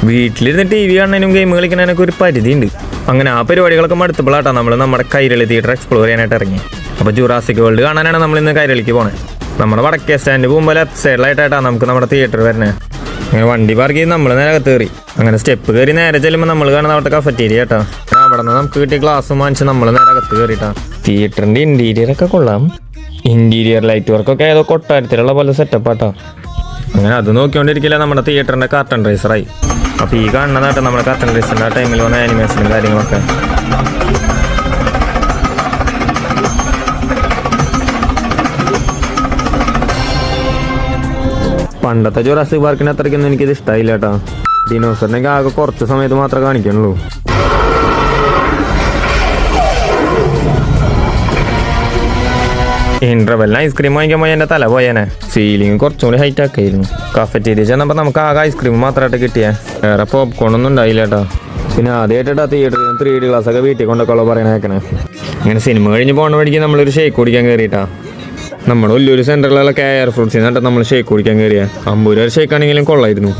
വീട്ടിലിരുന്ന് T V കാണാനും game കളിക്കാനൊക്കെ ഒരു പരിധിയുണ്ട്. അങ്ങനെ ആ പരിപാടികളൊക്കെ മടുത്തപ്പോഴാട്ടോ നമ്മൾ നമ്മുടെ കൈരളി തിയേറ്റർ എക്സ്പ്ലോർ ചെയ്യാനായിട്ട് ഇറങ്ങി. അപ്പോൾ ജുറാസിക് വേൾഡ് കാണാനാണ് നമ്മൾ ഇന്ന് കൈരളിക്ക് പോണത്. നമ്മുടെ വടക്കേ സ്റ്റാൻഡ് പോകുമ്പോൾ ലെഫ്റ്റ് സൈഡിലായിട്ടാണ് നമുക്ക് നമ്മുടെ തിയേറ്റർ വരുന്നത്. അങ്ങനെ വണ്ടി പാർക്ക് ചെയ്ത് നമ്മൾ നേരെ അകത്ത് കയറി. അങ്ങനെ സ്റ്റെപ്പ് കയറി നേരെ ചെല്ലുമ്പോൾ നമ്മൾ കാണുന്ന അവിടുത്തെ കഫറ്റേരിയ കേട്ടോ. അവിടെ നിന്ന് നമുക്ക് കിട്ടിയ ഗ്ലാസ് വാങ്ങിച്ച് നമ്മൾ നേരെ അകത്ത് കയറിയിട്ടാ. തിയേറ്ററിൻ്റെ ഇൻറ്റീരിയറൊക്കെ കൊള്ളാം. ഇൻറ്റീരിയർ ലൈറ്റ് വർക്കൊക്കെ ഏതോ കൊട്ടാരത്തിലുള്ള പോലെ സെറ്റപ്പാട്ടോ. അങ്ങനെ അത് നോക്കിക്കൊണ്ടിരിക്കില്ല നമ്മുടെ തിയേറ്ററിൻ്റെ കർട്ടൻ റൈസറായി. അപ്പോൾ ഈ കാണുന്നതാട്ടോ നമ്മുടെ കർട്ടൻ റൈസറിൻ്റെ ആ ടൈമിൽ വന്ന ആനിമേഷനും കാര്യങ്ങളൊക്കെ. പണ്ടത്തെ ജുറാസിക് പാർക്കിന് അത്രയ്ക്കൊന്നും എനിക്കിത് ഇഷ്ടമായില്ല കേട്ടോ. ഡിനോസറിനൊക്കെ ആകെ കുറച്ച് സമയത്ത് മാത്രമേ കാണിക്കണുള്ളൂ. ഇന്റർവെല്ലിന് ഐസ്ക്രീം വാങ്ങിക്കാൻ പോയി എൻ്റെ തല പോയേനെ. സീലിംഗ് കുറച്ചും കൂടി ഹൈറ്റ് ആക്കായിരുന്നു. കഫറ്റേരിയ ചെന്നപ്പോൾ നമുക്ക് ആകെ ഐസ്ക്രീം മാത്രമായിട്ട് കിട്ടിയേ. വേറെ പോപ്കോണൊന്നും ഉണ്ടായില്ല കേട്ടോ. പിന്നെ ആദ്യമായിട്ടാ തിയേറ്ററിൽ 3D ഗ്ലാസ്സൊക്കെ വീട്ടിൽ കൊണ്ടൊക്കെ പറയണേക്കണേ. ഇങ്ങനെ സിനിമ കഴിഞ്ഞ് പോകണ വഴിക്ക് നമ്മളൊരു ഷേക്ക് കുടിക്കാൻ കയറിയിട്ടാ. നമ്മുടെ വലിയൊരു സെൻറ്ററിലുള്ള KR ഫ്രൂട്ട്സിൽ നിന്നിട്ട് നമ്മൾ ഷേക്ക് കുടിക്കാൻ കയറിയാൽ 50 രൂപ ഷേക്ക് ആണെങ്കിലും കൊള്ളായിരുന്നു.